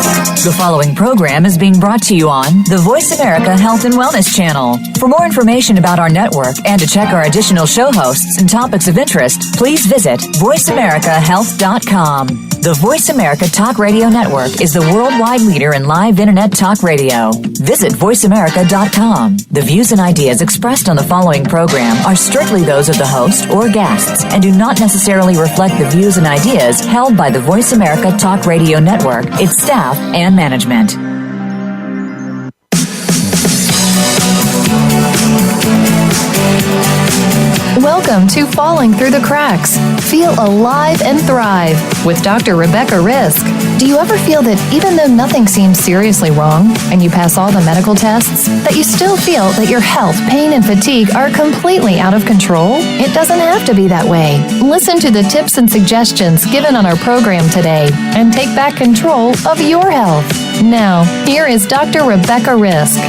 The following program is being brought to you on the Voice America Health and Wellness channel. For more information about our network and to check our additional show hosts and topics of interest, please visit voiceamericahealth.com. The Voice America Talk Radio Network is the worldwide leader in live Internet talk radio. Visit voiceamerica.com. The views and ideas expressed on the following program are strictly those of the host or guests and do not necessarily reflect the views and ideas held by the Voice America Talk Radio Network, its staff, and management. Welcome to Falling Through the Cracks. Feel alive and thrive with Dr. Rebecca Risk. Do you ever feel that even though nothing seems seriously wrong and you pass all the medical tests, that you still feel that your health, pain, and fatigue are completely out of control? It doesn't have to be that way. Listen to the tips and suggestions given on our program today and take back control of your health. Now, here is Dr. Rebecca Risk.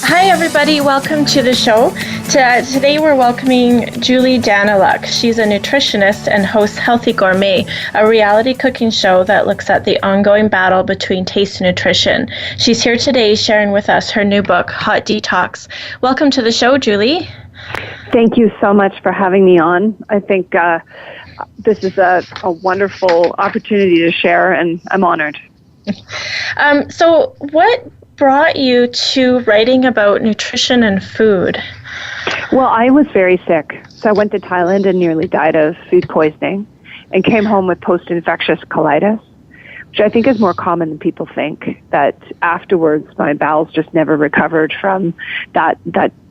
Hi, everybody. Welcome to the show. Today we're welcoming Julie Daniluk. She's a nutritionist and hosts Healthy Gourmet, a reality cooking show that looks at the ongoing battle between taste and nutrition. She's here today sharing with us her new book, Hot Detox. Welcome to the show, Julie. Thank you so much for having me on. I think this is a wonderful opportunity to share, and I'm honored. So what brought you to writing about nutrition and food? Well, I was very sick. So I went to Thailand and nearly died of food poisoning and came home with post-infectious colitis, which I think is more common than people think, that afterwards my bowels just never recovered from that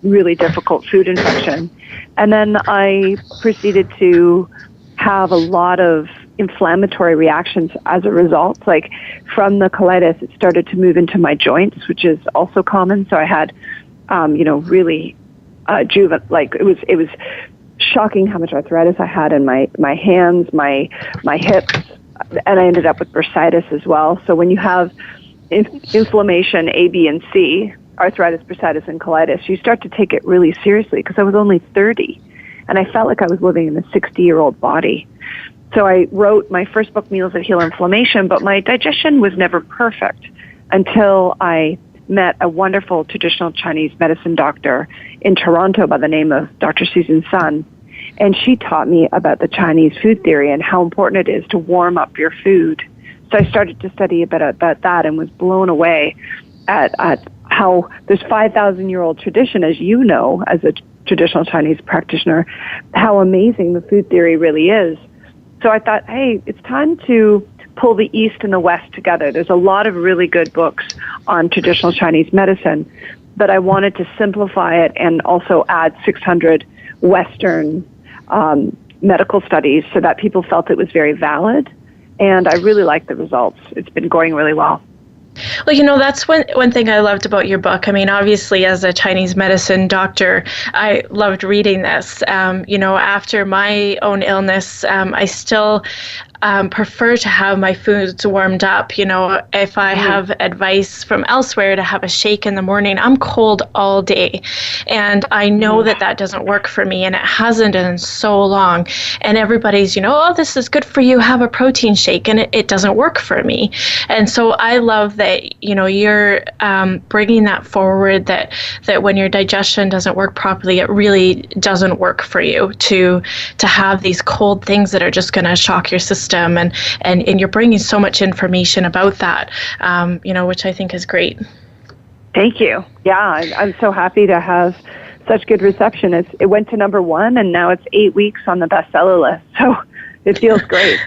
really difficult food infection. And then I proceeded to have a lot of inflammatory reactions as a result. Like from the colitis, it started to move into my joints, which is also common. So I had, really it was shocking how much arthritis I had in my hands, my hips, and I ended up with bursitis as well. So when you have inflammation A, B, and C, arthritis, bursitis, and colitis, you start to take it really seriously, because I was only 30 and I felt like I was living in a 60-year-old body. So I wrote my first book, Meals That Heal Inflammation, but my digestion was never perfect until I met a wonderful traditional Chinese medicine doctor in Toronto by the name of Dr. Susan Sun. And she taught me about the Chinese food theory and how important it is to warm up your food. So I started to study a bit about that and was blown away at how this 5,000-year-old tradition, as you know, as a traditional Chinese practitioner, how amazing the food theory really is. So I thought, hey, it's time to pull the East and the West together. There's a lot of really good books on traditional Chinese medicine, but I wanted to simplify it and also add 600 Western medical studies so that people felt it was very valid. And I really like the results. It's been going really well. Well, that's one thing I loved about your book. I mean, obviously, as a Chinese medicine doctor, I loved reading this. After my own illness, I still prefer to have my foods warmed up. If I have advice from elsewhere to have a shake in the morning, I'm cold all day. And I know that doesn't work for me, and it hasn't in so long. And everybody's, this is good for you, have a protein shake, and it doesn't work for me. And so I love that, you're bringing that forward, that when your digestion doesn't work properly, it really doesn't work for you to have these cold things that are just going to shock your system. And you're bringing so much information about that, which I think is great. Thank you. Yeah, I'm so happy to have such good reception. It went to number 1, and now it's 8 weeks on the bestseller list. So it feels great.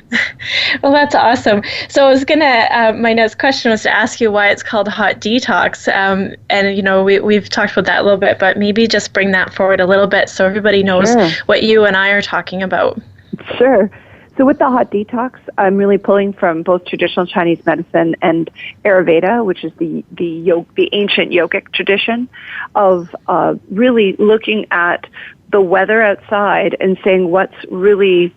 Well, that's awesome. So I was my next question was to ask you why it's called Hot Detox. And, we've talked about that a little bit, but maybe just bring that forward a little bit so everybody knows what you and I are talking about. Sure. So with the Hot Detox, I'm really pulling from both traditional Chinese medicine and Ayurveda, which is the ancient yogic tradition of really looking at the weather outside and saying what's really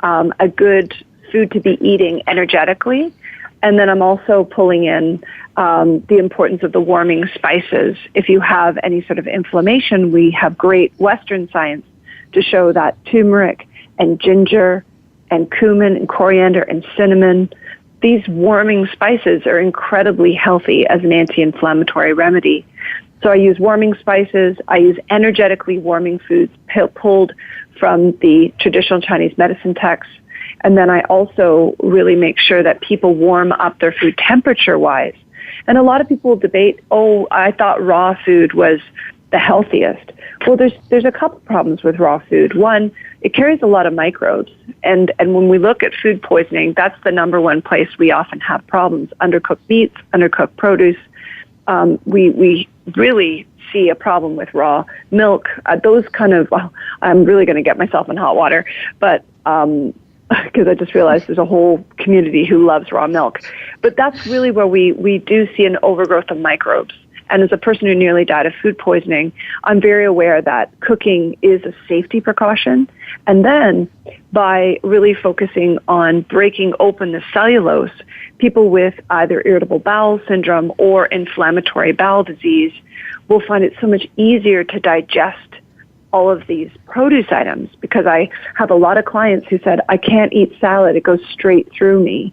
a good food to be eating energetically. And then I'm also pulling in the importance of the warming spices. If you have any sort of inflammation, we have great Western science to show that turmeric and ginger and cumin and coriander and cinnamon, these warming spices are incredibly healthy as an anti-inflammatory remedy. So I use warming spices. I use energetically warming foods pulled from the traditional Chinese medicine texts. And then I also really make sure that people warm up their food temperature-wise. And a lot of people debate, oh, I thought raw food was the healthiest. Well, there's a couple problems with raw food. One, it carries a lot of microbes. And when we look at food poisoning, that's the number one place we often have problems. Undercooked meats, undercooked produce. We really see a problem with raw milk. Those kind of, well, I'm really going to get myself in hot water, but because I just realized there's a whole community who loves raw milk. But that's really where we do see an overgrowth of microbes. And as a person who nearly died of food poisoning, I'm very aware that cooking is a safety precaution. And then by really focusing on breaking open the cellulose, people with either irritable bowel syndrome or inflammatory bowel disease will find it so much easier to digest all of these produce items, because I have a lot of clients who said, I can't eat salad, it goes straight through me.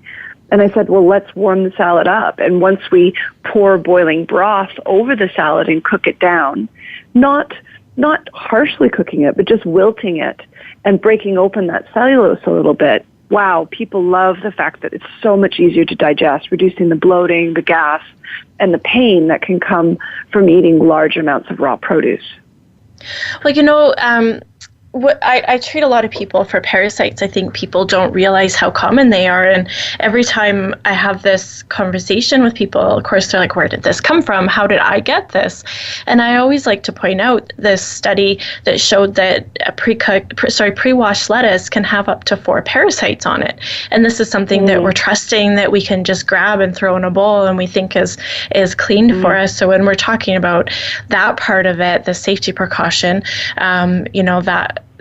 And I said, well, let's warm the salad up. And once we pour boiling broth over the salad and cook it down, not harshly cooking it, but just wilting it and breaking open that cellulose a little bit, wow, people love the fact that it's so much easier to digest, reducing the bloating, the gas, and the pain that can come from eating large amounts of raw produce. Well, I treat a lot of people for parasites. I think people don't realize how common they are. And every time I have this conversation with people, of course, they're like, where did this come from? How did I get this? And I always like to point out this study that showed that a pre-washed lettuce can have up to 4 parasites on it. And this is something that we're trusting that we can just grab and throw in a bowl and we think is cleaned for us. So when we're talking about that part of it, the safety precaution,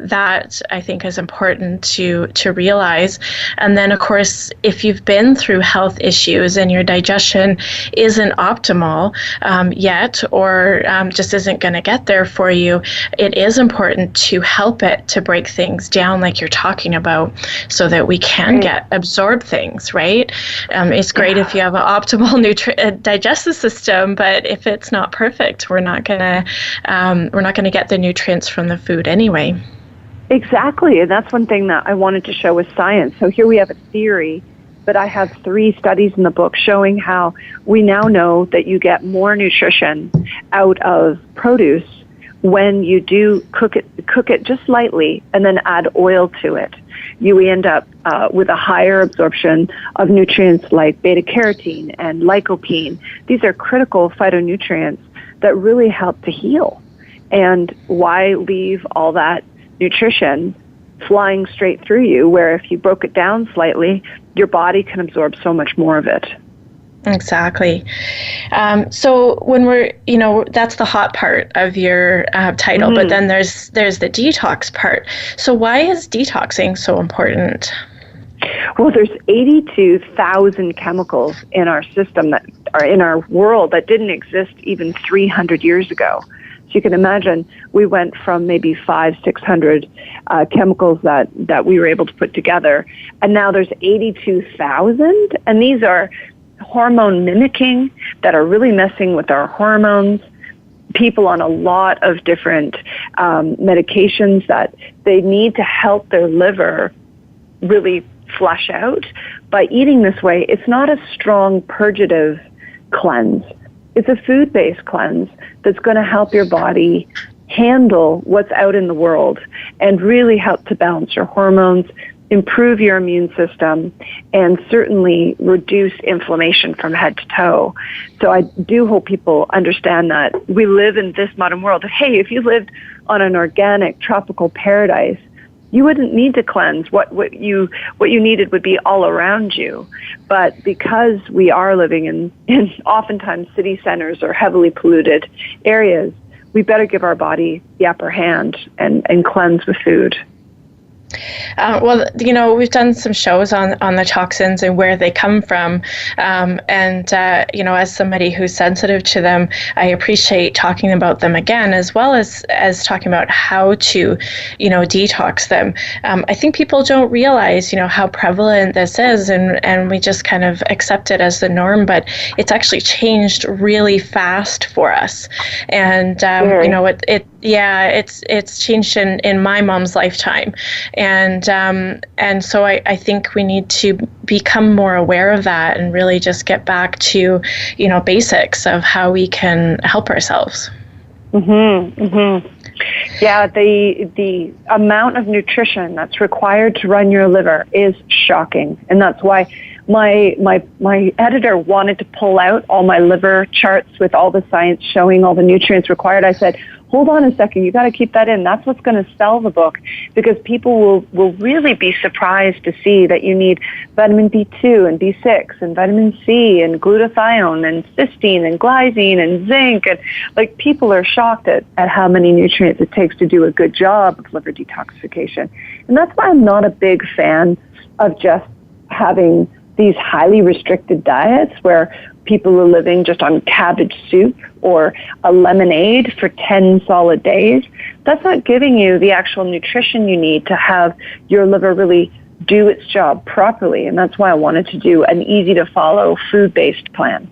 that I think is important to realize. And then, of course, if you've been through health issues and your digestion isn't optimal yet, or just isn't going to get there for you, it is important to help it to break things down like you're talking about so that we can absorb things, right? It's great if you have an optimal digestive system, but if it's not perfect, we're not going to get the nutrients from the food anyway. Exactly, and that's one thing that I wanted to show with science. So here we have a theory, but I have 3 studies in the book showing how we now know that you get more nutrition out of produce when you do cook it just lightly and then add oil to it. You end up with a higher absorption of nutrients like beta-carotene and lycopene. These are critical phytonutrients that really help to heal. And why leave all that nutrition flying straight through you, where if you broke it down slightly, your body can absorb so much more of it. Exactly. So when we're, that's the hot part of your title, but then there's the detox part. So why is detoxing so important? Well, there's 82,000 chemicals in our system that are in our world that didn't exist even 300 years ago. So you can imagine we went from maybe 500-600 chemicals that we were able to put together, and now there's 82,000, and these are hormone mimicking that are really messing with our hormones. People on a lot of different medications that they need to help their liver really flush out. By eating this way, it's not a strong purgative cleanse. It's a food-based cleanse that's going to help your body handle what's out in the world and really help to balance your hormones, improve your immune system, and certainly reduce inflammation from head to toe. So I do hope people understand that we live in this modern world. Hey, if you lived on an organic tropical paradise, you wouldn't need to cleanse. What you needed would be all around you. But because we are living in oftentimes city centers or heavily polluted areas, we better give our body the upper hand and cleanse with food. Well, we've done some shows on the toxins and where they come from. As somebody who's sensitive to them, I appreciate talking about them again, as well as talking about how to, detox them. I think people don't realize, how prevalent this is, and we just kind of accept it as the norm, but it's actually changed really fast for us. And, it's changed in my mom's lifetime. And so I think we need to become more aware of that and really just get back to, basics of how we can help ourselves. Mm-hmm, mm-hmm. Yeah, the amount of nutrition that's required to run your liver is shocking. And that's why my editor wanted to pull out all my liver charts with all the science showing all the nutrients required. I said, hold on a second, you got to keep that in. That's what's going to sell the book, because people will really be surprised to see that you need vitamin B2 and B6 and vitamin C and glutathione and cysteine and glycine and zinc. And people are shocked at how many nutrients it takes to do a good job of liver detoxification. And that's why I'm not a big fan of just having these highly restricted diets where people are living just on cabbage soup or a lemonade for 10 solid days. That's not giving you the actual nutrition you need to have your liver really do its job properly. And that's why I wanted to do an easy-to-follow food-based plan.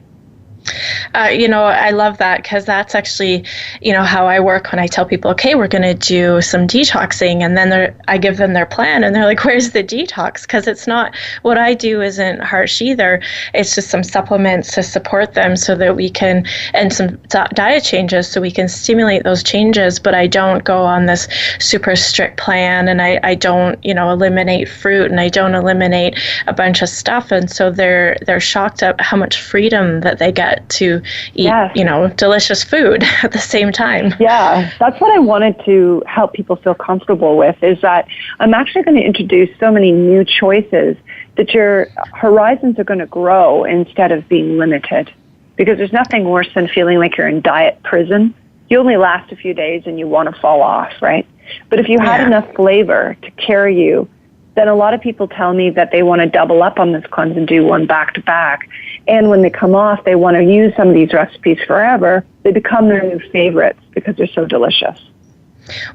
I love that, because that's actually, how I work when I tell people, okay, we're going to do some detoxing, and then I give them their plan, and they're like, where's the detox? Because it's not, what I do isn't harsh either. It's just some supplements to support them so that we can, and some diet changes so we can stimulate those changes, but I don't go on this super strict plan, and I don't, eliminate fruit, and I don't eliminate a bunch of stuff, and so they're shocked at how much freedom that they get to eat, yes, delicious food at the same time. Yeah, that's what I wanted to help people feel comfortable with, is that I'm actually going to introduce so many new choices that your horizons are going to grow instead of being limited. Because there's nothing worse than feeling like you're in diet prison. You only last a few days and you want to fall off, right? But if you had enough flavor to carry you, then a lot of people tell me that they want to double up on this cleanse and do one back to back. And when they come off, they want to use some of these recipes forever. They become their new favorites because they're so delicious.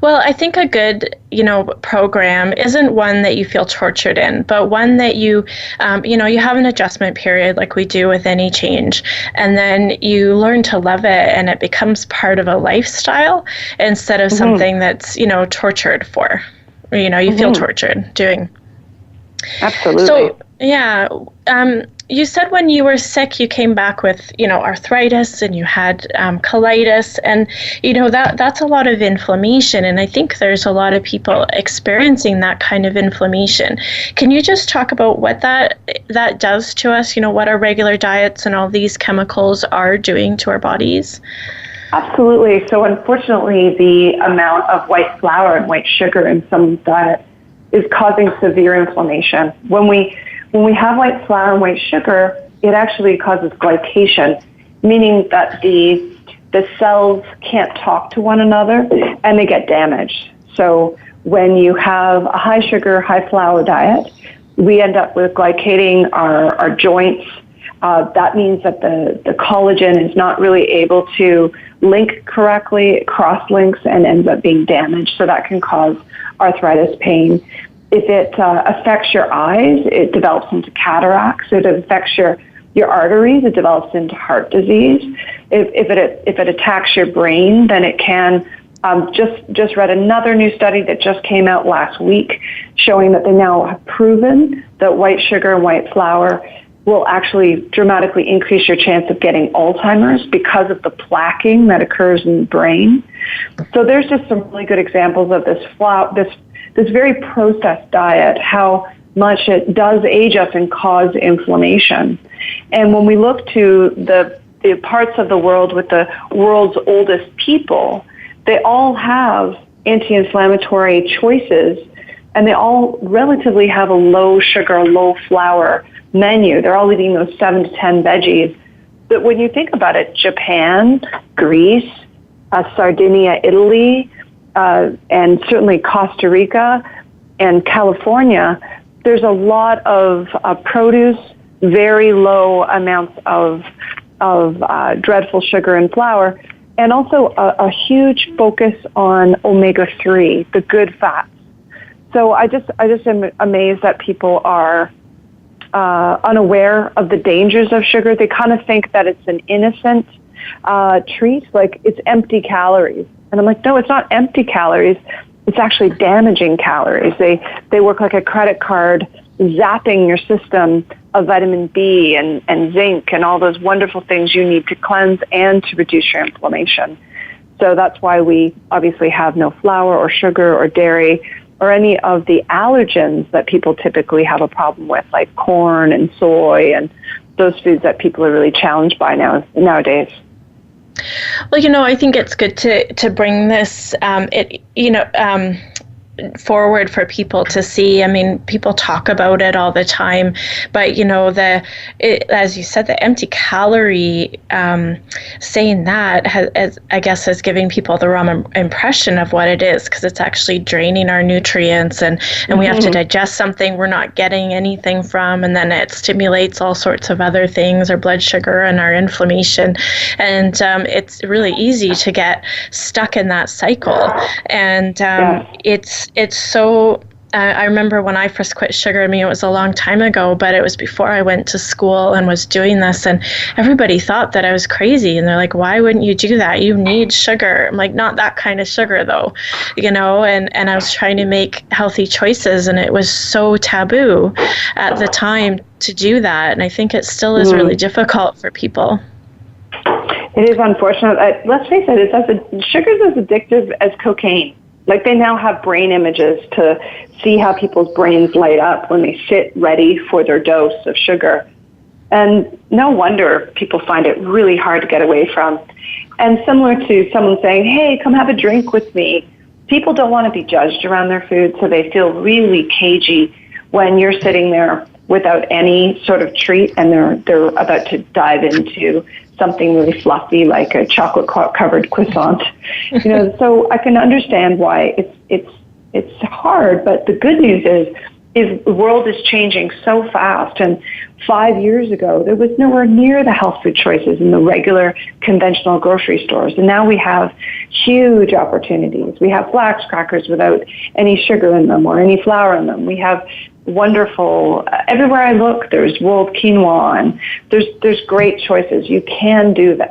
Well, I think a good, program isn't one that you feel tortured in, but one that you have an adjustment period like we do with any change, and then you learn to love it, and it becomes part of a lifestyle instead of something that's, tortured for. You feel tortured doing. Absolutely. So, you said when you were sick, you came back with, arthritis, and you had colitis, and, that's a lot of inflammation. And I think there's a lot of people experiencing that kind of inflammation. Can you just talk about what that does to us, what our regular diets and all these chemicals are doing to our bodies? Absolutely. So unfortunately, the amount of white flour and white sugar in some diets is causing severe inflammation. When we have white flour and white sugar, it actually causes glycation, meaning that the cells can't talk to one another and they get damaged. So when you have a high sugar, high flour diet, we end up with glycating our joints. That means that the collagen is not really able to link correctly, it cross-links and ends up being damaged. So that can cause arthritis pain. If it affects your eyes, it develops into cataracts. If it affects your arteries, it develops into heart disease. If it attacks your brain, then it can. Just read another new study that just came out last week showing that they now have proven that white sugar and white flour will actually dramatically increase your chance of getting Alzheimer's because of the plaquing that occurs in the brain. So there's just some really good examples of this very processed diet, how much it does age us and cause inflammation. And when we look to the parts of the world with the world's oldest people, they all have anti-inflammatory choices, and they all relatively have a low sugar, low flour menu. They're all eating those 7 to 10 veggies. But when you think about it, Japan, Greece, Sardinia, Italy, and certainly Costa Rica, and California, there's a lot of produce, very low amounts of dreadful sugar and flour, and also a huge focus on omega-3, the good fats. So I just am amazed that people are unaware of the dangers of sugar. They kind of think that it's an innocent treat, like it's empty calories. And I'm like, no, it's not empty calories. It's actually damaging calories. They work like a credit card, zapping your system of vitamin B and zinc and all those wonderful things you need to cleanse and to reduce your inflammation. So that's why we obviously have no flour or sugar or dairy or any of the allergens that people typically have a problem with, like corn and soy and those foods that people are really challenged by nowadays. Well, I think it's good to bring this, forward for people to see. I mean, people talk about it all the time, but as you said, the empty calorie, saying that is giving people the wrong impression of what it is, because it's actually draining our nutrients, and we have to digest something we're not getting anything from, and then it stimulates all sorts of other things, our blood sugar and our inflammation, and it's really easy to get stuck in that cycle, and it's so, I remember when I first quit sugar, it was a long time ago, but it was before I went to school and was doing this, and everybody thought that I was crazy, and they're like, why wouldn't you do that? You need sugar. I'm like, not that kind of sugar though, and I was trying to make healthy choices, and it was so taboo at the time to do that, and I think it still is really difficult for people. It is unfortunate. Let's face it, sugar's as addictive as cocaine. Like, they now have brain images to see how people's brains light up when they sit ready for their dose of sugar. And no wonder people find it really hard to get away from. And similar to someone saying, hey, come have a drink with me, people don't want to be judged around their food, so they feel really cagey when you're sitting there without any sort of treat and they're about to dive into something really fluffy like a chocolate-covered croissant. So I can understand why it's hard, but the good news is the world is changing so fast. And 5 years ago, there was nowhere near the health food choices in the regular conventional grocery stores. And now we have huge opportunities. We have flax crackers without any sugar in them or any flour in them. We have wonderful, everywhere I look, there's rolled quinoa, and there's great choices. You can do this.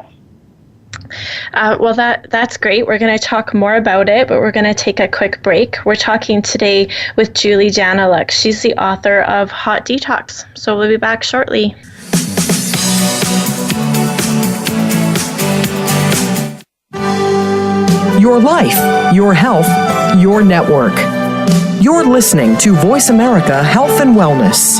Well, that's great. We're going to talk more about it, but we're going to take a quick break. We're talking today with Julie Daniluk. She's the author of Hot Detox. So we'll be back shortly. Your life, your health, your network. You're listening to Voice America Health and Wellness.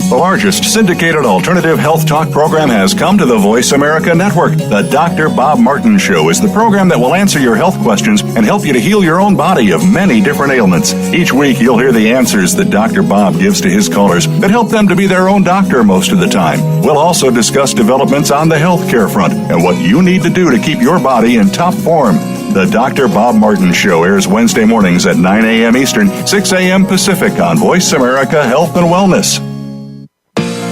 The largest syndicated alternative health talk program has come to the Voice America Network. The Dr. Bob Martin Show is the program that will answer your health questions and help you to heal your own body of many different ailments. Each week, you'll hear the answers that Dr. Bob gives to his callers that help them to be their own doctor most of the time. We'll also discuss developments on the healthcare front and what you need to do to keep your body in top form. The Dr. Bob Martin Show airs Wednesday mornings at 9 a.m. Eastern, 6 a.m. Pacific on Voice America Health and Wellness.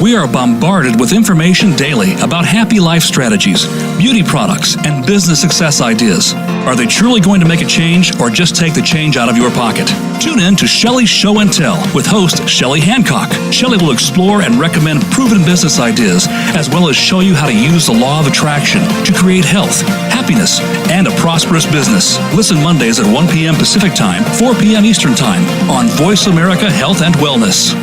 We are bombarded with information daily about happy life strategies, beauty products, and business success ideas. Are they truly going to make a change or just take the change out of your pocket? Tune in to Shelley's Show and Tell with host Shelley Hancock. Shelley will explore and recommend proven business ideas, as well as show you how to use the law of attraction to create health, happiness, and a prosperous business. Listen Mondays at 1 p.m. Pacific Time, 4 p.m. Eastern Time on Voice America Health and Wellness.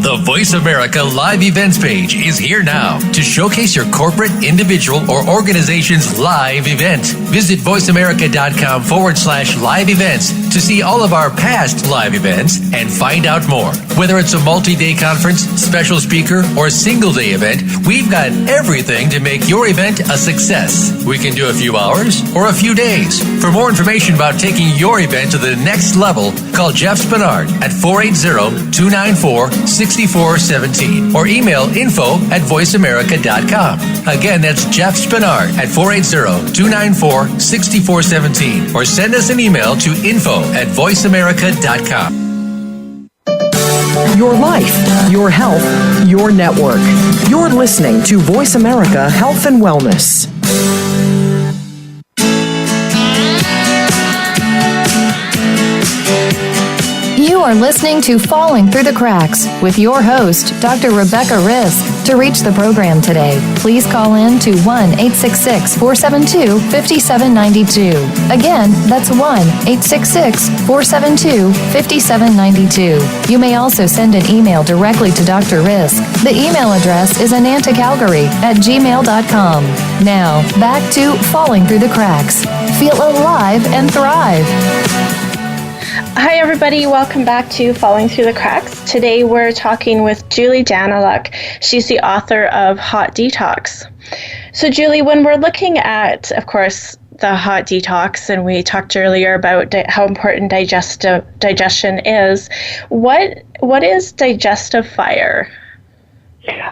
The Voice America Live Events page is here now to showcase your corporate, individual, or organization's live event. Visit voiceamerica.com/live events to see all of our past live events and find out more. Whether it's a multi-day conference, special speaker, or single-day event, we've got everything to make your event a success. We can do a few hours or a few days. For more information about taking your event to the next level, call Jeff Spinard at 480-294-6417 or email info@voiceamerica.com. Again, that's Jeff Spinard at 480-294-6417 or send us an email to info@voiceamerica.com. Your life, your health, your network. You're listening to Voice America Health and Wellness. You are listening to Falling Through the Cracks with your host, Dr. Rebecca Risk. To reach the program today, please call in to 1-866-472-5792. Again, that's 1-866-472-5792. You may also send an email directly to Dr. Risk. The email address is anantacalgary@gmail.com. Now, back to Falling Through the Cracks. Feel alive and thrive. Hi, everybody. Welcome back to Falling Through the Cracks. Today, we're talking with Julie Daniluk. She's the author of Hot Detox. So, Julie, when we're looking at, of course, the hot detox, and we talked earlier about how important digestion is, what is digestive fire?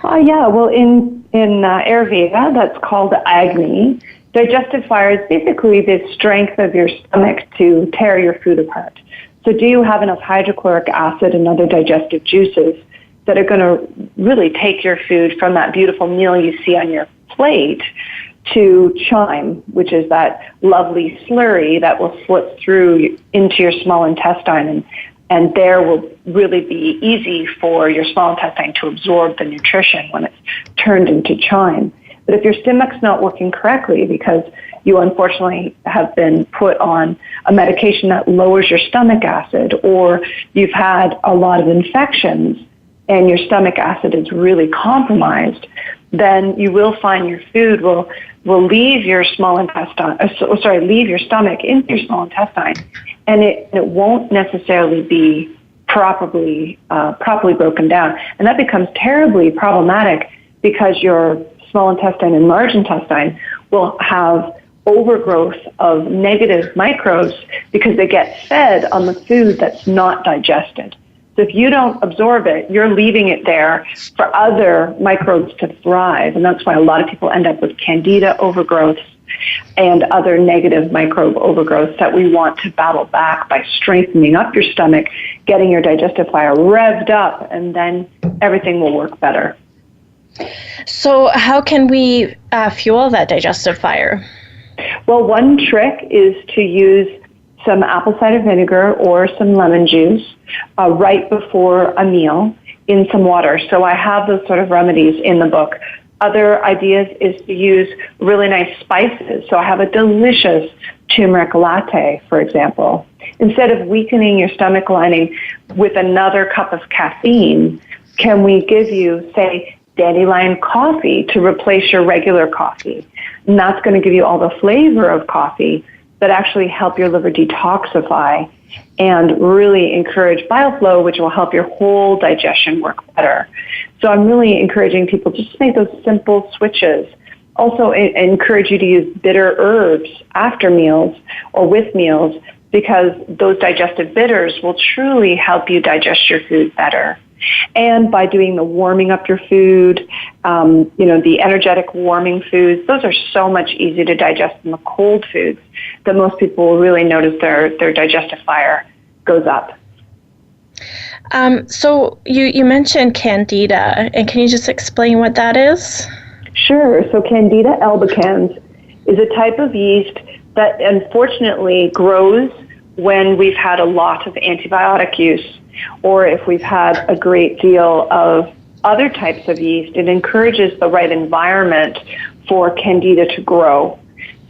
Well, in Ayurveda, that's called Agni. Digestive fire is basically the strength of your stomach to tear your food apart. So do you have enough hydrochloric acid and other digestive juices that are going to really take your food from that beautiful meal you see on your plate to chyme, which is that lovely slurry that will slip through into your small intestine, and there will really be easy for your small intestine to absorb the nutrition when it's turned into chyme. But if your stomach's not working correctly because you unfortunately have been put on a medication that lowers your stomach acid, or you've had a lot of infections and your stomach acid is really compromised, then you will find your food will leave your small intestine, leave your stomach into your small intestine, and it won't necessarily be properly broken down. And that becomes terribly problematic because your small intestine and large intestine will have overgrowth of negative microbes because they get fed on the food that's not digested. So if you don't absorb it, you're leaving it there for other microbes to thrive. And that's why a lot of people end up with candida overgrowths and other negative microbe overgrowths that we want to battle back by strengthening up your stomach, getting your digestive fire revved up, and then everything will work better. So how can we fuel that digestive fire? Well, one trick is to use some apple cider vinegar or some lemon juice right before a meal in some water. So I have those sort of remedies in the book. Other ideas is to use really nice spices. So I have a delicious turmeric latte, for example. Instead of weakening your stomach lining with another cup of caffeine, can we give you, say, dandelion coffee to replace your regular coffee? And that's going to give you all the flavor of coffee, but actually help your liver detoxify and really encourage bile flow, which will help your whole digestion work better. So I'm really encouraging people just to make those simple switches. Also, encourage you to use bitter herbs after meals or with meals, because those digestive bitters will truly help you digest your food better. And by doing the warming up your food, the energetic warming foods, those are so much easier to digest than the cold foods that most people will really notice their digestive fire goes up. So you mentioned candida, and can you just explain what that is? Sure. So Candida albicans is a type of yeast that unfortunately grows when we've had a lot of antibiotic use, or if we've had a great deal of other types of yeast. It encourages the right environment for Candida to grow.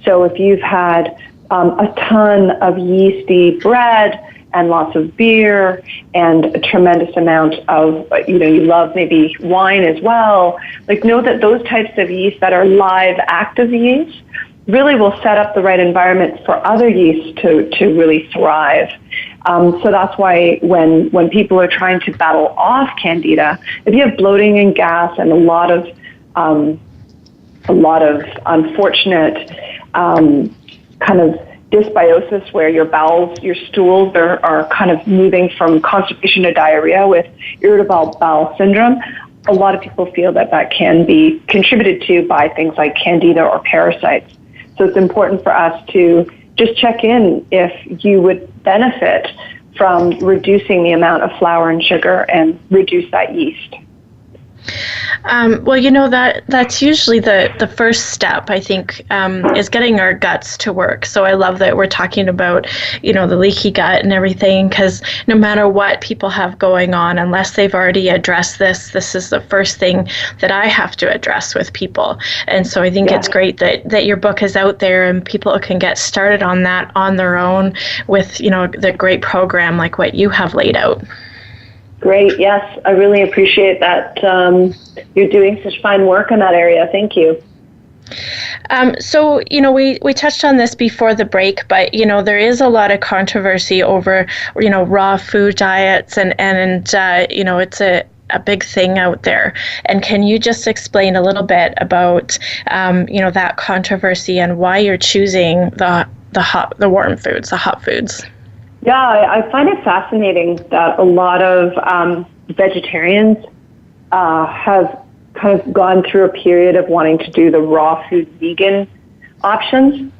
So if you've had a ton of yeasty bread and lots of beer and a tremendous amount of, you love maybe wine as well, know that those types of yeast that are live active yeast really will set up the right environment for other yeasts to really thrive. So that's why when people are trying to battle off Candida, if you have bloating and gas and a lot of unfortunate kind of dysbiosis where your bowels, your stools are kind of moving from constipation to diarrhea with irritable bowel syndrome, a lot of people feel that can be contributed to by things like Candida or parasites. So it's important for us to just check in if you would benefit from reducing the amount of flour and sugar and reduce that yeast. Well, that's usually the first step, I think, is getting our guts to work. So I love that we're talking about, the leaky gut and everything, because no matter what people have going on, unless they've already addressed this is the first thing that I have to address with people. And so I think it's great that your book is out there and people can get started on that on their own with, the great program like what you have laid out. Great. Yes, I really appreciate that. You're doing such fine work in that area. Thank you. So, we touched on this before the break, but, there is a lot of controversy over, raw food diets and it's a big thing out there. And can you just explain a little bit about, that controversy and why you're choosing the warm foods, the hot foods? Yeah, I find it fascinating that a lot of vegetarians have kind of gone through a period of wanting to do the raw food vegan options.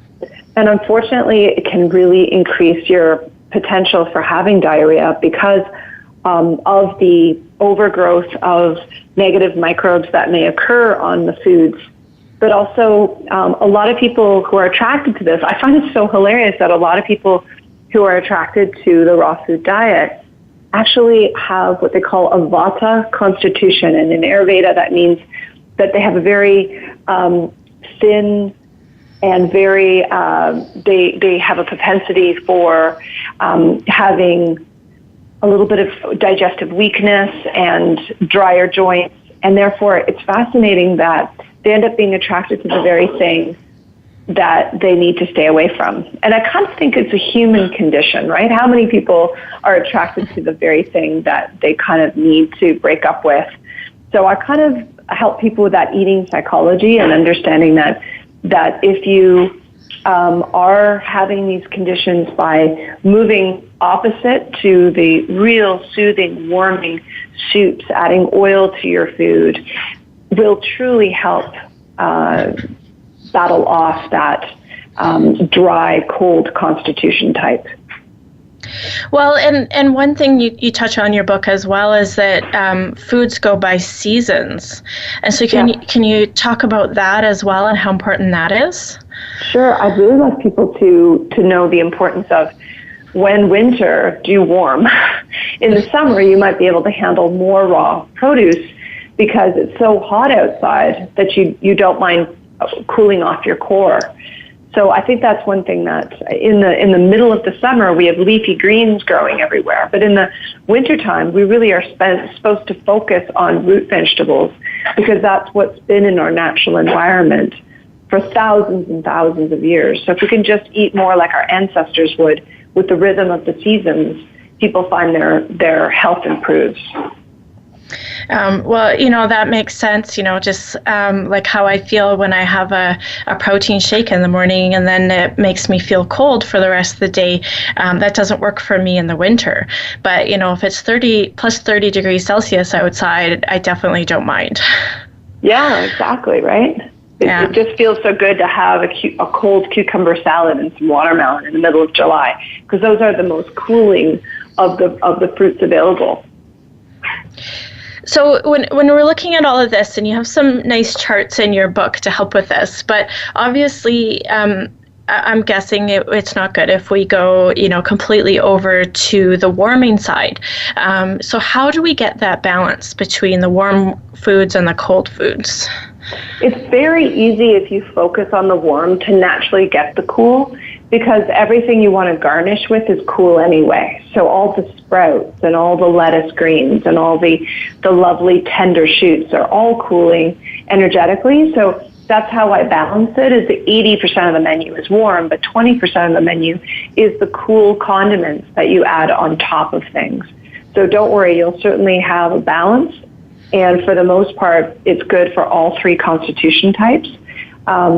And unfortunately, it can really increase your potential for having diarrhea because of the overgrowth of negative microbes that may occur on the foods. But also, a lot of people who are attracted to this, I find it so hilarious that a lot of people who are attracted to the raw food diet actually have what they call a vata constitution. And in Ayurveda, that means that they have a very thin and very, they have a propensity for having a little bit of digestive weakness and drier joints. And therefore, it's fascinating that they end up being attracted to the very thing that they need to stay away from. And I kind of think it's a human condition, right? How many people are attracted to the very thing that they kind of need to break up with? So I kind of help people with that eating psychology and understanding that if you are having these conditions by moving opposite to the real soothing, warming soups, adding oil to your food, will truly help battle off that dry, cold constitution type. Well, and one thing you touch on in your book as well is that foods go by seasons. And so can you talk about that as well and how important that is? Sure. I'd really like people to know the importance of when winter, do warm. In the summer, you might be able to handle more raw produce because it's so hot outside that you don't mind cooling off your core. So I think that's one thing that in the middle of the summer, we have leafy greens growing everywhere. But in the wintertime, we really are supposed to focus on root vegetables because that's what's been in our natural environment for thousands and thousands of years. So if we can just eat more like our ancestors would with the rhythm of the seasons, people find their health improves. Well, that makes sense, just like how I feel when I have a protein shake in the morning and then it makes me feel cold for the rest of the day. That doesn't work for me in the winter. But, if it's 30 degrees Celsius outside, I definitely don't mind. Yeah, exactly, right? It just feels so good to have a cold cucumber salad and some watermelon in the middle of July because those are the most cooling of the fruits available. So when we're looking at all of this, and you have some nice charts in your book to help with this, but obviously I'm guessing it's not good if we go, completely over to the warming side. So how do we get that balance between the warm foods and the cold foods? It's very easy if you focus on the warm to naturally get the cool because everything you want to garnish with is cool anyway. So all the sprouts and all the lettuce greens and all the lovely tender shoots are all cooling energetically. So that's how I balance it, is that 80% of the menu is warm, but 20% of the menu is the cool condiments that you add on top of things. So don't worry, you'll certainly have a balance. And for the most part, it's good for all three constitution types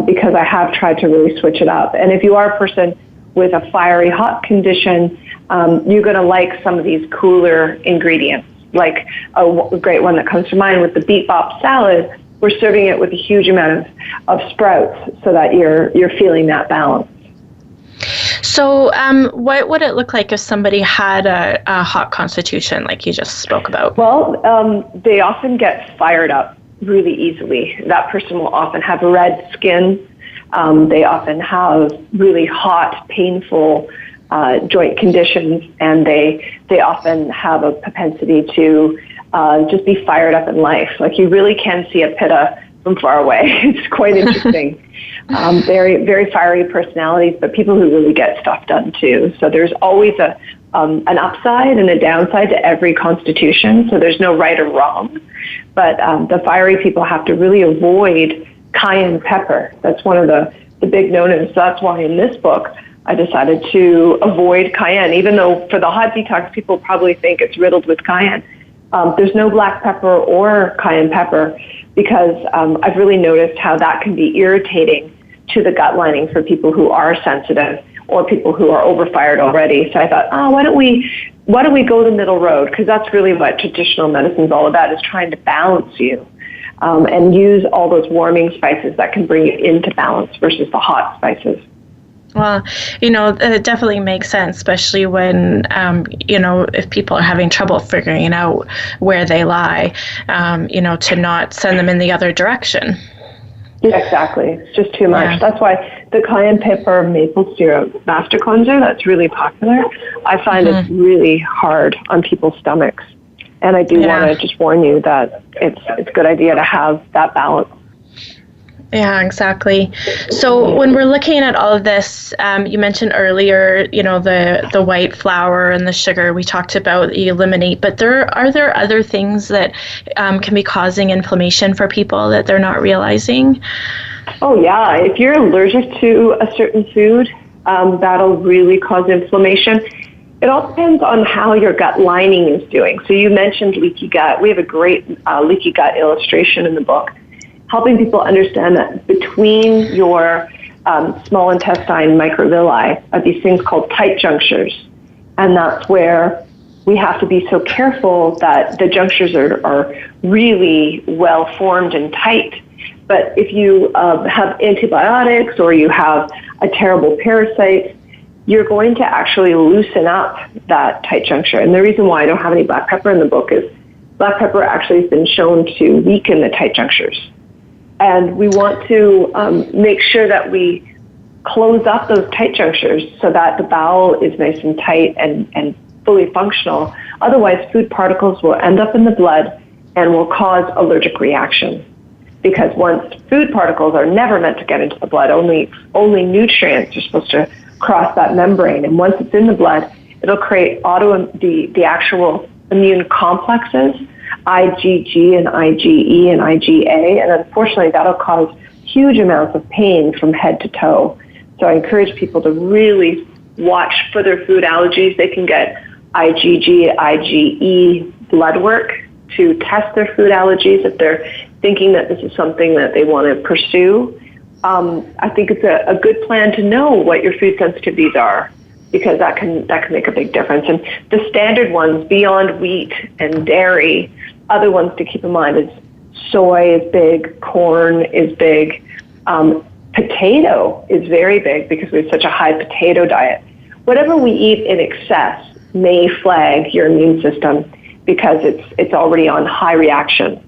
because I have tried to really switch it up. And if you are a person with a fiery hot condition, you're going to like some of these cooler ingredients. Like a great one that comes to mind with the beet bop salad, we're serving it with a huge amount of sprouts so that you're feeling that balance. So what would it look like if somebody had a hot constitution like you just spoke about? Well, they often get fired up really easily. That person will often have red skin. They often have really hot, painful joint conditions, and they often have a propensity to just be fired up in life. Like you really can see a pitta from far away. It's quite interesting. Very, very fiery personalities, but people who really get stuff done too. So there's always an upside and a downside to every constitution. So there's no right or wrong. But the fiery people have to really avoid cayenne pepper. That's one of the big no-nos. So that's why in this book, I decided to avoid cayenne, even though for the hot detox, people probably think it's riddled with cayenne. There's no black pepper or cayenne pepper because I've really noticed how that can be irritating to the gut lining for people who are sensitive or people who are overfired already. So I thought, why don't we go the middle road? Because that's really what traditional medicine is all about, is trying to balance you and use all those warming spices that can bring you into balance versus the hot spices. Well, it definitely makes sense, especially when, if people are having trouble figuring out where they lie, to not send them in the other direction. Yeah, exactly. It's just too much. Yeah. That's why the cayenne pepper maple syrup master cleanser, that's really popular. I find it's really hard on people's stomachs. And I do want to just warn you that it's a good idea to have that balance. Yeah, exactly. So when we're looking at all of this, you mentioned earlier, the white flour and the sugar we talked about, you eliminate, but are there other things that can be causing inflammation for people that they're not realizing? Oh, yeah. If you're allergic to a certain food, that'll really cause inflammation. It all depends on how your gut lining is doing. So you mentioned leaky gut. We have a great leaky gut illustration in the book, helping people understand that between your small intestine microvilli are these things called tight junctures. And that's where we have to be so careful that the junctures are really well formed and tight. But if you have antibiotics or you have a terrible parasite, you're going to actually loosen up that tight juncture. And the reason why I don't have any black pepper in the book is black pepper actually has been shown to weaken the tight junctures. And we want to make sure that we close up those tight junctures so that the bowel is nice and tight and fully functional. Otherwise, food particles will end up in the blood and will cause allergic reaction. Because once food particles are never meant to get into the blood, only nutrients are supposed to cross that membrane. And once it's in the blood, it'll create the actual immune complexes, IgG and IgE and IgA, and unfortunately that'll cause huge amounts of pain from head to toe. So I encourage people to really watch for their food allergies. They can get IgG, IgE blood work to test their food allergies if they're thinking that this is something that they want to pursue. I think it's a good plan to know what your food sensitivities are, because that can make a big difference. And the standard ones, beyond wheat and dairy, other ones to keep in mind is soy is big, corn is big, potato is very big because we have such a high potato diet. Whatever we eat in excess may flag your immune system because it's already on high reaction.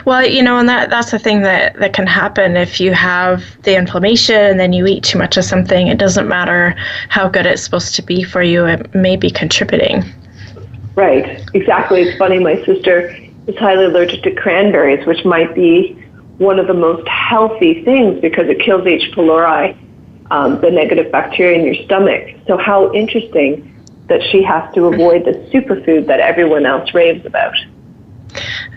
Well, and that's the thing that can happen if you have the inflammation and then you eat too much of something. It doesn't matter how good it's supposed to be for you. It may be contributing. Right, exactly. It's funny. My sister is highly allergic to cranberries, which might be one of the most healthy things because it kills H. pylori, the negative bacteria in your stomach. So how interesting that she has to avoid the superfood that everyone else raves about.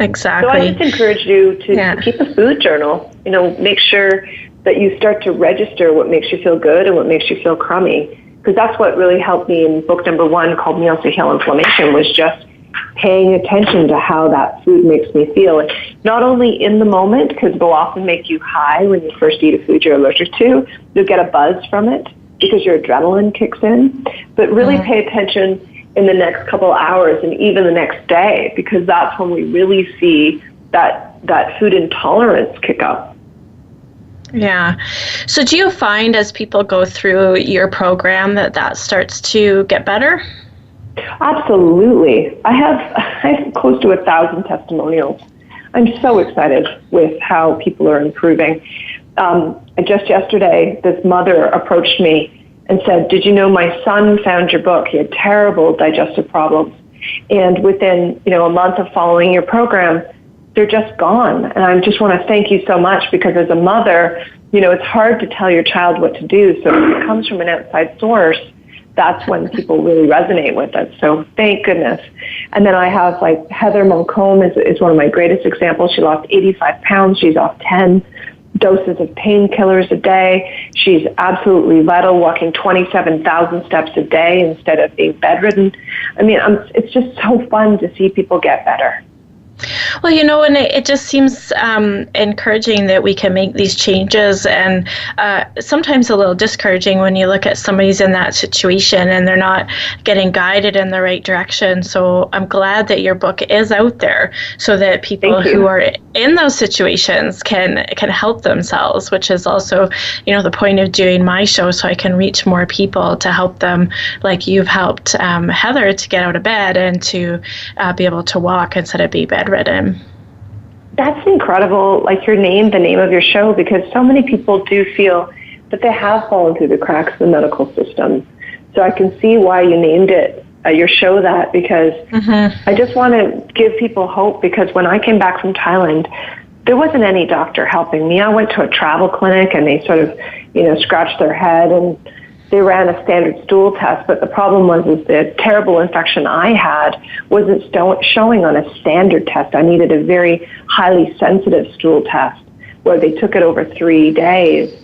Exactly. So I just encourage you to keep a food journal. make sure that you start to register what makes you feel good and what makes you feel crummy. Because that's what really helped me in book number 1 called Meals to Heal Inflammation, was just paying attention to how that food makes me feel. And not only in the moment, because it will often make you high when you first eat a food you're allergic to. You'll get a buzz from it because your adrenaline kicks in. But really pay attention in the next couple hours and even the next day, because that's when we really see that food intolerance kick up. Yeah. So do you find as people go through your program that starts to get better? Absolutely. I have close to 1,000 testimonials. I'm so excited with how people are improving. Just yesterday, this mother approached me and said, "Did you know my son found your book? He had terrible digestive problems. And within, a month of following your program, they're just gone. And I just want to thank you so much, because as a mother, it's hard to tell your child what to do. So if it comes from an outside source, that's when people really resonate with it. So thank goodness." And then I have Heather Moncombe is one of my greatest examples. She lost 85 pounds. She's off 10 doses of painkillers a day. She's absolutely vital, walking 27,000 steps a day instead of being bedridden. I mean, it's just so fun to see people get better. Well, and it just seems encouraging that we can make these changes, and sometimes a little discouraging when you look at somebody's in that situation and they're not getting guided in the right direction. So I'm glad that your book is out there so that people who are in those situations can help themselves, which is also, the point of doing my show, so I can reach more people to help them, like you've helped Heather to get out of bed and to be able to walk instead of be bedridden. That's incredible, the name of your show, because so many people do feel that they have fallen through the cracks of the medical system. So I can see why you named it, your show, that, because I just want to give people hope, because when I came back from Thailand, there wasn't any doctor helping me. I went to a travel clinic and they sort of, scratched their head and they ran a standard stool test, but the problem was the terrible infection I had wasn't showing on a standard test. I needed a very highly sensitive stool test where they took it over 3 days.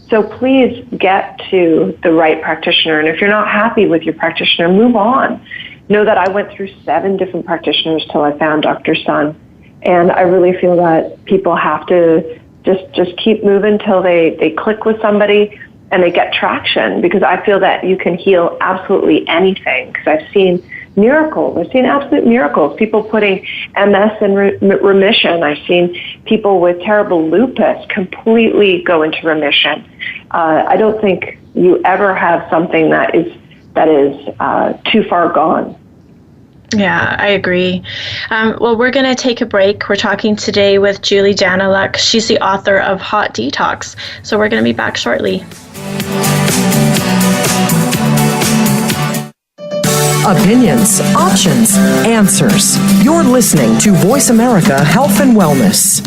So please get to the right practitioner. And if you're not happy with your practitioner, move on. Know that I went through 7 different practitioners till I found Dr. Sun. And I really feel that people have to just keep moving till they click with somebody and they get traction, because I feel that you can heal absolutely anything, because I've seen miracles. I've seen absolute miracles. People putting MS in remission. I've seen people with terrible lupus completely go into remission. I don't think you ever have something that is too far gone. Yeah, I agree. Well, we're going to take a break. We're talking today with Julie Daniluk. She's the author of Hot Detox. So we're going to be back shortly. Opinions, options, answers. You're listening to Voice America Health and Wellness.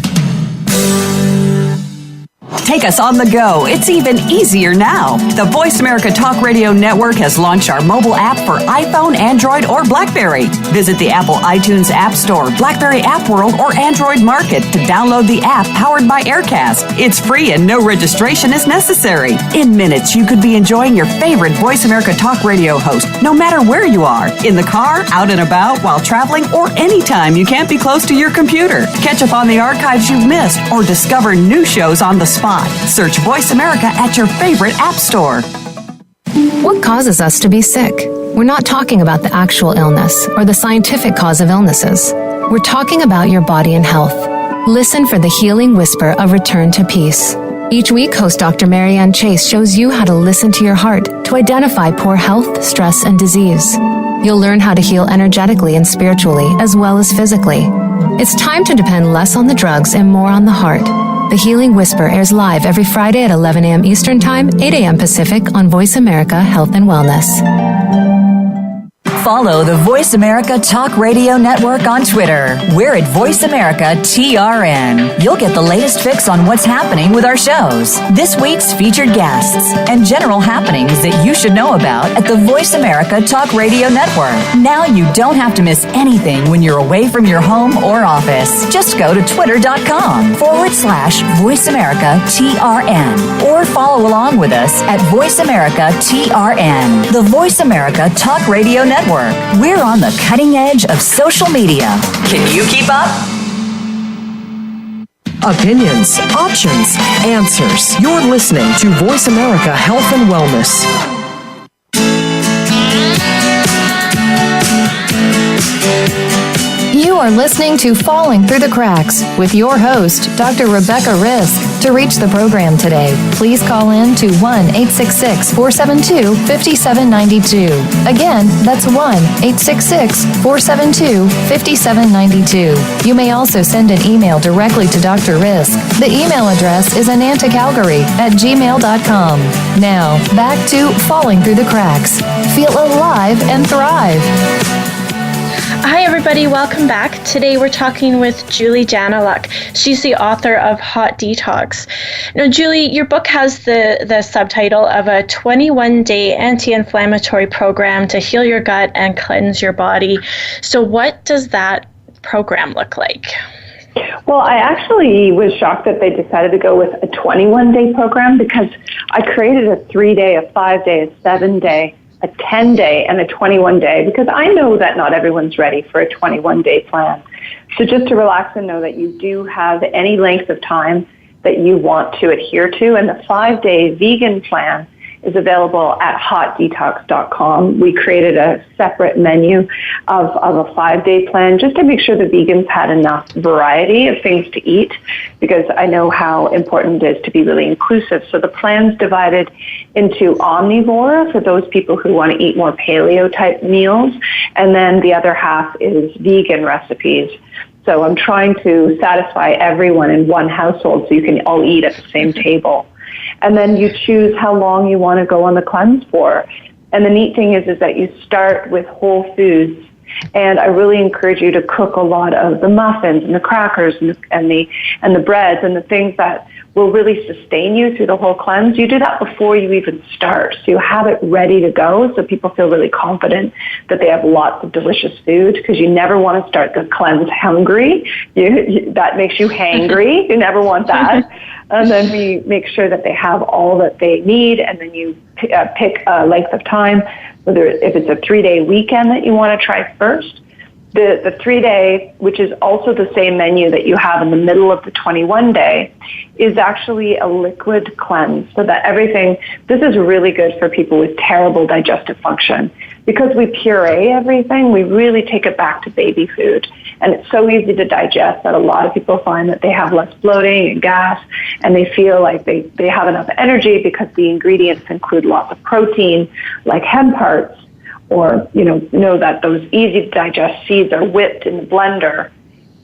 Take us on the go. It's even easier now. The Voice America Talk Radio Network has launched our mobile app for iPhone, Android, or BlackBerry. Visit the Apple iTunes App Store, BlackBerry App World, or Android Market to download the app powered by Aircast. It's free and no registration is necessary. In minutes, you could be enjoying your favorite Voice America Talk Radio host, no matter where you are, in the car, out and about, while traveling, or anytime you can't be close to your computer. Catch up on the archives you've missed or discover new shows on the spot. Search Voice America at your favorite app store. What causes us to be sick? We're not talking about the actual illness or the scientific cause of illnesses. We're talking about your body and health. Listen for the healing whisper of return to peace. Each week, host Dr. Marianne Chase shows you how to listen to your heart to identify poor health, stress, and disease. You'll learn how to heal energetically and spiritually, as well as physically. It's time to depend less on the drugs and more on the heart. The Healing Whisper airs live every Friday at 11 a.m. Eastern Time, 8 a.m. Pacific on Voice America Health and Wellness. Follow the Voice America Talk Radio Network on Twitter. We're at Voice America TRN. You'll get the latest fix on what's happening with our shows, this week's featured guests, and general happenings that you should know about at the Voice America Talk Radio Network. Now you don't have to miss anything when you're away from your home or office. Just go to twitter.com/Voice America TRN or follow along with us at Voice America TRN, the Voice America Talk Radio Network. We're on the cutting edge of social media. Can you keep up? Opinions, options, answers. You're listening to Voice America Health and Wellness. You are listening to Falling Through the Cracks with your host, Dr. Rebecca Risk. To reach the program today, please call in to 1-866-472-5792. Again, that's 1-866-472-5792. You may also send an email directly to Dr. Risk. The email address is anantacalgary@gmail.com. Now, back to Falling Through the Cracks. Feel alive and thrive. Hi, everybody. Welcome back. Today we're talking with Julie Daniluk. She's the author of Hot Detox. Now, Julie, your book has the subtitle of a 21-day anti-inflammatory program to heal your gut and cleanse your body. So what does that program look like? Well, I actually was shocked that they decided to go with a 21-day program because I created a 3-day, a 5-day, a 7-day, a 10-day, and a 21-day because I know that not everyone's ready for a 21-day plan. So just to relax and know that you do have any length of time that you want to adhere to, and the 5-day vegan plan is available at hotdetox.com. We created a separate menu of a 5-day plan just to make sure the vegans had enough variety of things to eat, because I know how important it is to be really inclusive. So the plan's divided into omnivore for those people who want to eat more paleo-type meals, and then the other half is vegan recipes. So I'm trying to satisfy everyone in one household so you can all eat at the same table. And then you choose how long you want to go on the cleanse for. And the neat thing is that you start with whole foods. And I really encourage you to cook a lot of the muffins and the crackers and the breads and the things that will really sustain you through the whole cleanse. You do that before you even start. So you have it ready to go so people feel really confident that they have lots of delicious food, because you never want to start the cleanse hungry. That makes you hangry. You never want that. And then we make sure that they have all that they need, and then you pick a length of time, whether if it's a 3-day weekend that you want to try first. The 3-day, which is also the same menu that you have in the middle of the 21-day, is actually a liquid cleanse, so that this is really good for people with terrible digestive function. Because we puree everything, we really take it back to baby food. And it's so easy to digest that a lot of people find that they have less bloating and gas, and they feel like they have enough energy because the ingredients include lots of protein, like hemp hearts, or know that those easy to digest seeds are whipped in the blender.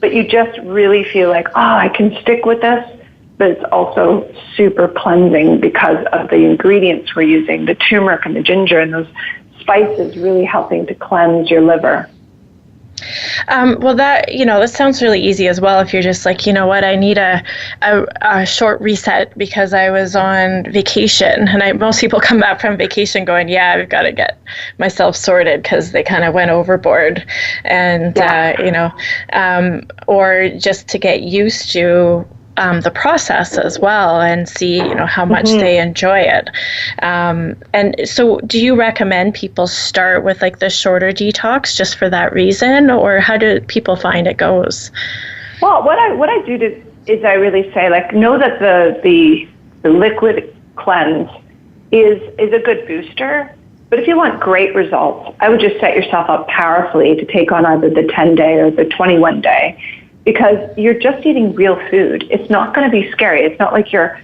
But you just really feel like, I can stick with this, but it's also super cleansing because of the ingredients we're using, the turmeric and the ginger and those spices really helping to cleanse your liver. Well, that sounds really easy as well. If you're just like, I need a short reset because I was on vacation, and most people come back from vacation going, I've got to get myself sorted because they kind of went overboard, and or just to get used to the process as well and see, how much they enjoy it. And so do you recommend people start with like the shorter detox just for that reason, or how do people find it goes? Well, what I do is I really say, know that the liquid cleanse is a good booster. But if you want great results, I would just set yourself up powerfully to take on either the 10-day or the 21-day. Because you're just eating real food. It's not going to be scary. It's not like you're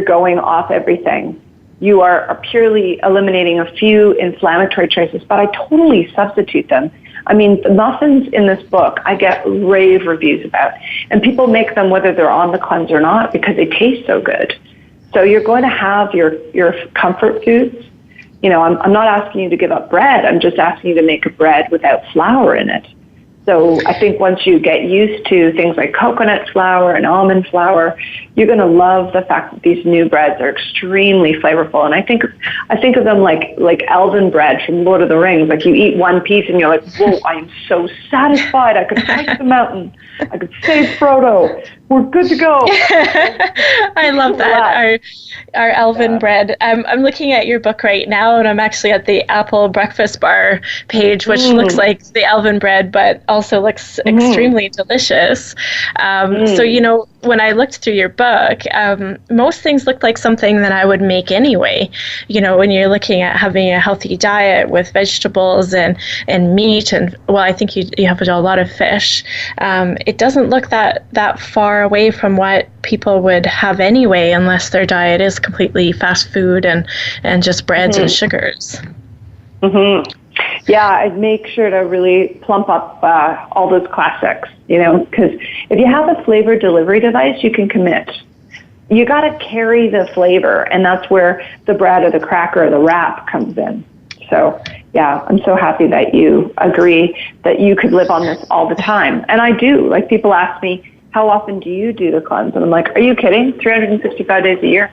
going off everything. You are purely eliminating a few inflammatory choices, but I totally substitute them. I mean, the muffins in this book, I get rave reviews about. And people make them whether they're on the cleanse or not because they taste so good. So you're going to have your comfort foods. I'm not asking you to give up bread. I'm just asking you to make a bread without flour in it. So I think once you get used to things like coconut flour and almond flour, you're going to love the fact that these new breads are extremely flavorful. And I think of them like elven bread from Lord of the Rings. Like you eat one piece and you're like, whoa, I am so satisfied. I could hike the mountain. I could save Frodo. We're good to go. I love that. Our elven bread. I'm looking at your book right now, and I'm actually at the apple breakfast bar page, which looks like the elven bread, but also looks extremely delicious. So, when I looked through your book, most things looked like something that I would make anyway. When you're looking at having a healthy diet with vegetables and meat, and I think you have a lot of fish. It doesn't look that far away from what people would have anyway, unless their diet is completely fast food and just breads and sugars. Yeah, I'd make sure to really plump up all those classics, because if you have a flavor delivery device, you can commit. You got to carry the flavor, and that's where the bread or the cracker or the wrap comes in. So, yeah, I'm so happy that you agree that you could live on this all the time. And I do. Like, people ask me, how often do you do the cleanse? And I'm like, are you kidding? 365 days a year?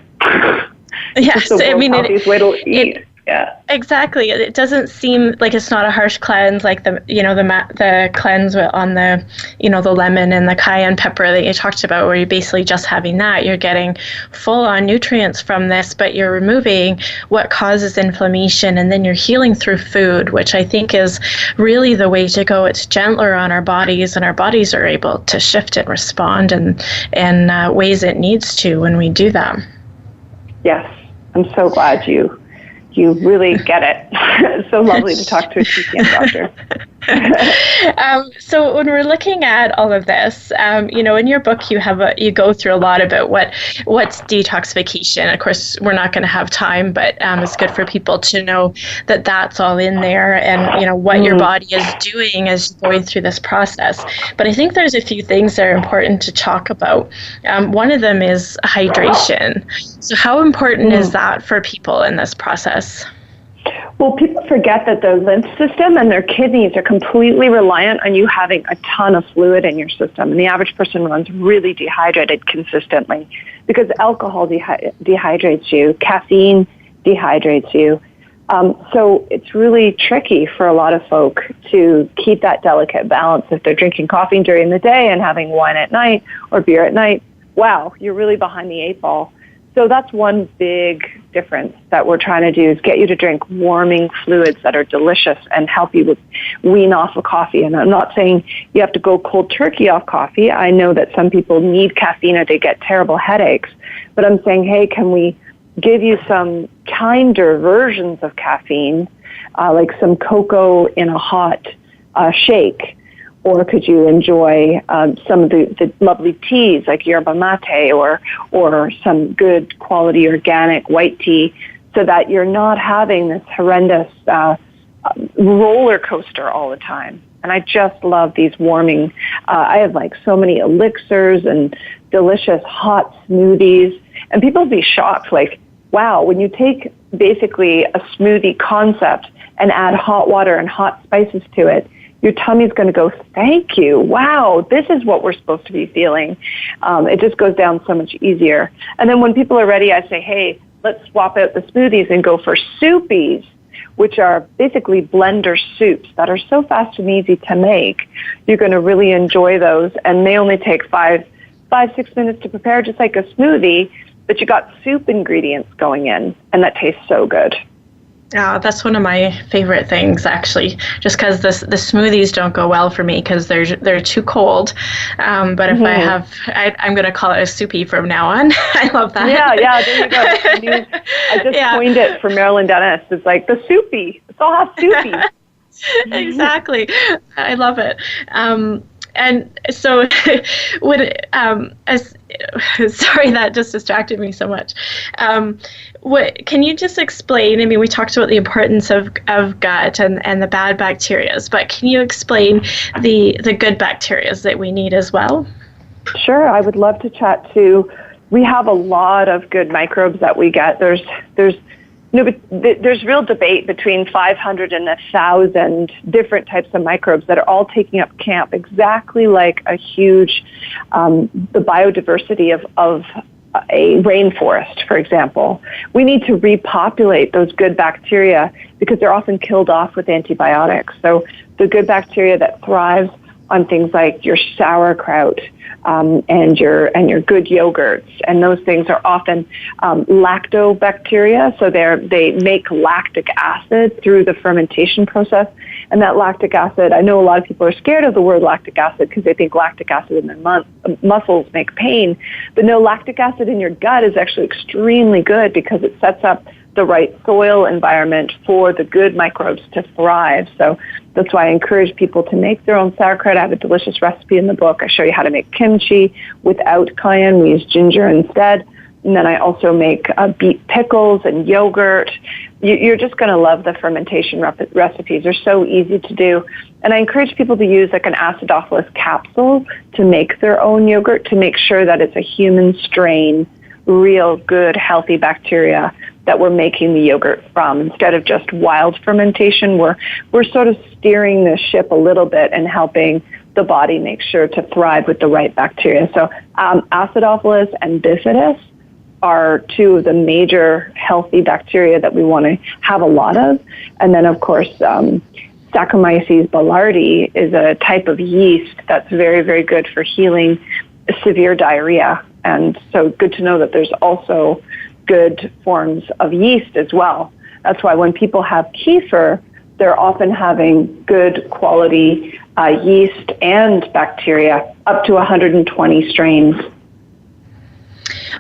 Yes, I mean, healthiest way to eat. Yeah. Exactly. It doesn't seem like it's not a harsh cleanse, like the cleanse on the the lemon and the cayenne pepper that you talked about, where you're basically just having that. You're getting full on nutrients from this, but you're removing what causes inflammation, and then you're healing through food, which I think is really the way to go. It's gentler on our bodies, and our bodies are able to shift and respond in ways it needs to when we do that. Yes, I'm so glad you really get it. It's so lovely to talk to a TCM doctor. So when we're looking at all of this, in your book you go through a lot about what's detoxification. Of course, we're not going to have time, but it's good for people to know that that's all in there, and what your body is doing as you're going through this process. But I think there's a few things that are important to talk about. One of them is hydration. So how important is that for people in this process? Well, people forget that the lymph system and their kidneys are completely reliant on you having a ton of fluid in your system. And the average person runs really dehydrated consistently because alcohol dehydrates you, caffeine dehydrates you. So it's really tricky for a lot of folk to keep that delicate balance. If they're drinking coffee during the day and having wine at night or beer at night, wow, you're really behind the eight ball. So that's one big difference that we're trying to do, is get you to drink warming fluids that are delicious and help you wean off of coffee. And I'm not saying you have to go cold turkey off coffee. I know that some people need caffeine or they get terrible headaches. But I'm saying, hey, can we give you some kinder versions of caffeine, like some cocoa in a hot shake? Or could you enjoy some of the lovely teas like yerba mate or some good quality organic white tea, so that you're not having this horrendous roller coaster all the time. And I just love these warming. I have like so many elixirs and delicious hot smoothies. And people will be shocked, like, wow, when you take basically a smoothie concept and add hot water and hot spices to it, your tummy's going to go, thank you. Wow, this is what we're supposed to be feeling. It just goes down so much easier. And then when people are ready, I say, hey, let's swap out the smoothies and go for soupies, which are basically blender soups that are so fast and easy to make. You're going to really enjoy those. And they only take 5-6 minutes to prepare, just like a smoothie, but you got soup ingredients going in, and that tastes so good. That's one of my favorite things, actually, just because the smoothies don't go well for me because they're too cold. But if I'm going to call it a soupy from now on. I love that. Yeah, there you go. I just coined it for Marilyn Dennis. It's like the soupy. It's all hot soupy. Exactly. I love it. And so when sorry, that just distracted me so much. What can you just explain? I mean, we talked about the importance of gut and the bad bacteria, but can you explain the good bacteria that we need as well? Sure, I would love to chat too. We have a lot of good microbes that we get. There's No, but there's real debate between 500 and 1,000 different types of microbes that are all taking up camp, exactly like a huge, the biodiversity of a rainforest, for example. We need to repopulate those good bacteria because they're often killed off with antibiotics. So the good bacteria that thrives on things like your sauerkraut and your good yogurts, and those things are often lactobacteria. So they make lactic acid through the fermentation process, and that lactic acid. I know a lot of people are scared of the word lactic acid because they think lactic acid in their muscles make pain, but no, lactic acid in your gut is actually extremely good because it sets up the right soil environment for the good microbes to thrive. So that's why I encourage people to make their own sauerkraut. I have a delicious recipe in the book. I show you how to make kimchi without cayenne. We use ginger instead. And then I also make beet pickles and yogurt. You're just going to love the fermentation recipes. They're so easy to do. And I encourage people to use like an acidophilus capsule to make their own yogurt to make sure that it's a human strain, real good, healthy bacteria that we're making the yogurt from. Instead of just wild fermentation, we're sort of steering the ship a little bit and helping the body make sure to thrive with the right bacteria. So acidophilus and bifidus are two of the major healthy bacteria that we want to have a lot of. And then, of course, Saccharomyces boulardii is a type of yeast that's very, very good for healing severe diarrhea. And so good to know that there's also good forms of yeast as well. That's why when people have kefir, they're often having good quality yeast and bacteria, up to 120 strains.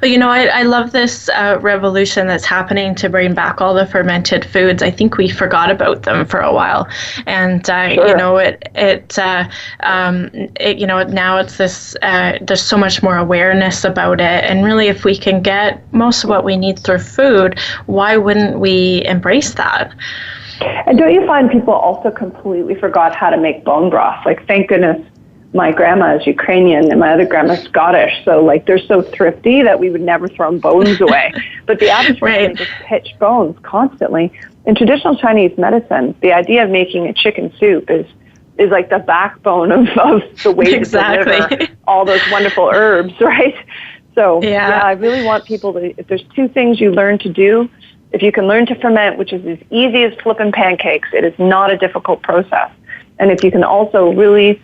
Well, I love this revolution that's happening to bring back all the fermented foods. I think we forgot about them for a while, and Sure. now it's this. There's so much more awareness about it, and really, if we can get most of what we need through food, why wouldn't we embrace that? And don't you find people also completely forgot how to make bone broth? Like, thank goodness my grandma is Ukrainian and my other grandma is Scottish. So, like, they're so thrifty that we would never throw bones away. But the average family just pitch bones constantly. In traditional Chinese medicine, the idea of making a chicken soup is like the backbone of the way to deliver all those wonderful herbs, right? So, yeah, I really want people to, if there's two things you learn to do, if you can learn to ferment, which is as easy as flipping pancakes, it is not a difficult process. And if you can also really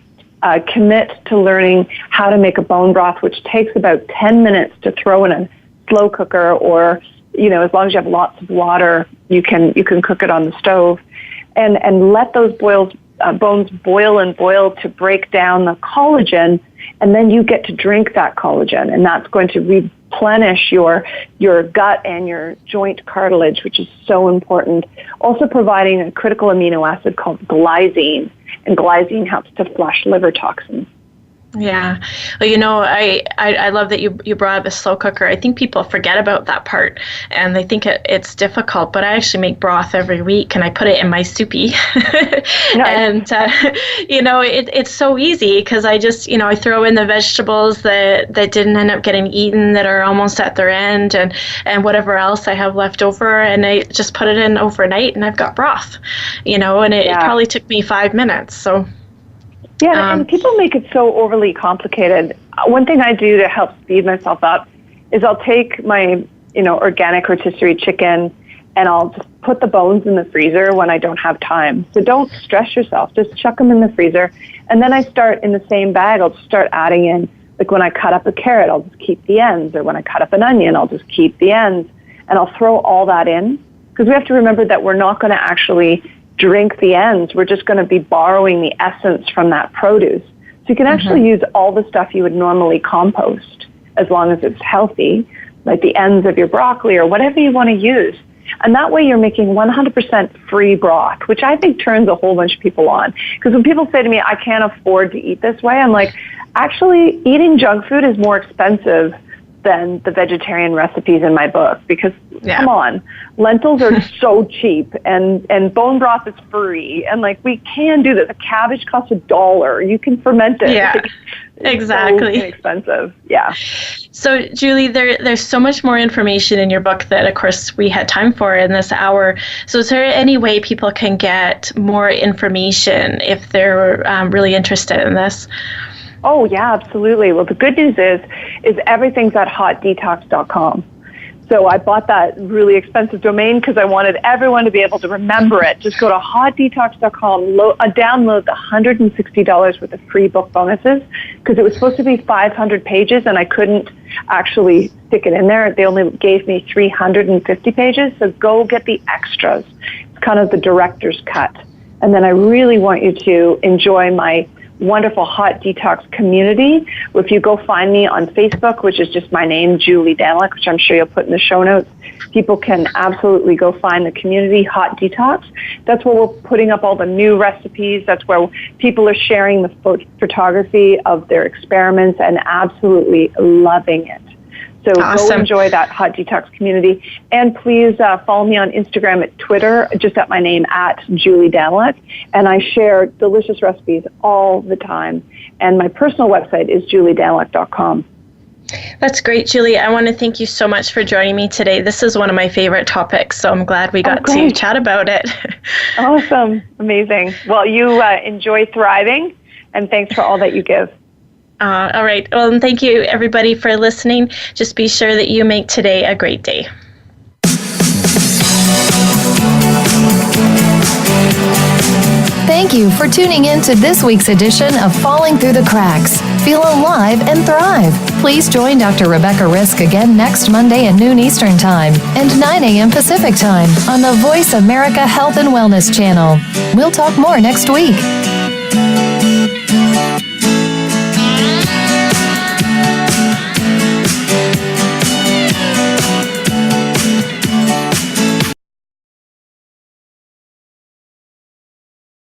commit to learning how to make a bone broth, which takes about 10 minutes to throw in a slow cooker, or, as long as you have lots of water, you can cook it on the stove, and let those bones boil and boil to break down the collagen, and then you get to drink that collagen, and that's going to replenish your gut and your joint cartilage, which is so important. Also providing a critical amino acid called glycine, and glycine helps to flush liver toxins. Yeah. Well, I love that you brought up a slow cooker. I think people forget about that part, and they think it's difficult, but I actually make broth every week, and I put it in my soupy. And, it's so easy because I just, I throw in the vegetables that didn't end up getting eaten, that are almost at their end, and whatever else I have left over, and I just put it in overnight, and I've got broth, and it probably took me 5 minutes. So. Yeah, and people make it so overly complicated. One thing I do to help speed myself up is I'll take my, organic rotisserie chicken, and I'll just put the bones in the freezer when I don't have time. So don't stress yourself. Just chuck them in the freezer. And then I start in the same bag. I'll just start adding in, like when I cut up a carrot, I'll just keep the ends. Or when I cut up an onion, I'll just keep the ends. And I'll throw all that in. Because we have to remember that we're not going to actually drink the ends. We're just going to be borrowing the essence from that produce. So you can actually use all the stuff you would normally compost, as long as it's healthy, like the ends of your broccoli or whatever you want to use. And that way you're making 100% free broth, which I think turns a whole bunch of people on. Because when people say to me, I can't afford to eat this way, I'm like, actually, eating junk food is more expensive than the vegetarian recipes in my book because, come on, lentils are so cheap and bone broth is free. And like, we can do this. A cabbage costs $1. You can ferment it. Yeah, exactly. So inexpensive. Yeah. So, Julie, there's so much more information in your book that, of course, we had time for in this hour. So is there any way people can get more information if they're really interested in this? Oh, yeah, absolutely. Well, the good news is everything's at hotdetox.com. So I bought that really expensive domain because I wanted everyone to be able to remember it. Just go to hotdetox.com, download the $160 worth of free book bonuses because it was supposed to be 500 pages and I couldn't actually stick it in there. They only gave me 350 pages. So go get the extras. It's kind of the director's cut. And then I really want you to enjoy my wonderful Hot Detox community. If you go find me on Facebook, which is just my name, Julie Daniluk, which I'm sure you'll put in the show notes, people can absolutely go find the community, Hot Detox. That's where we're putting up all the new recipes. That's where people are sharing the photography of their experiments and absolutely loving it. So awesome. Go enjoy that Hot Detox community. And please follow me on Instagram at Twitter, just at my name, at Julie Daniluk. And I share delicious recipes all the time. And my personal website is juliedaniluk.com. That's great, Julie. I want to thank you so much for joining me today. This is one of my favorite topips, so I'm glad we got to chat about it. Awesome. Amazing. Well, you enjoy thriving, and thanks for all that you give. All right. Well, and thank you, everybody, for listening. Just be sure that you make today a great day. Thank you for tuning in to this week's edition of Falling Through the Cracks. Feel alive and thrive. Please join Dr. Rebecca Risk again next Monday at noon Eastern Time and 9 a.m. Pacific Time on the VoiceAmerica Health and Wellness channel. We'll talk more next week.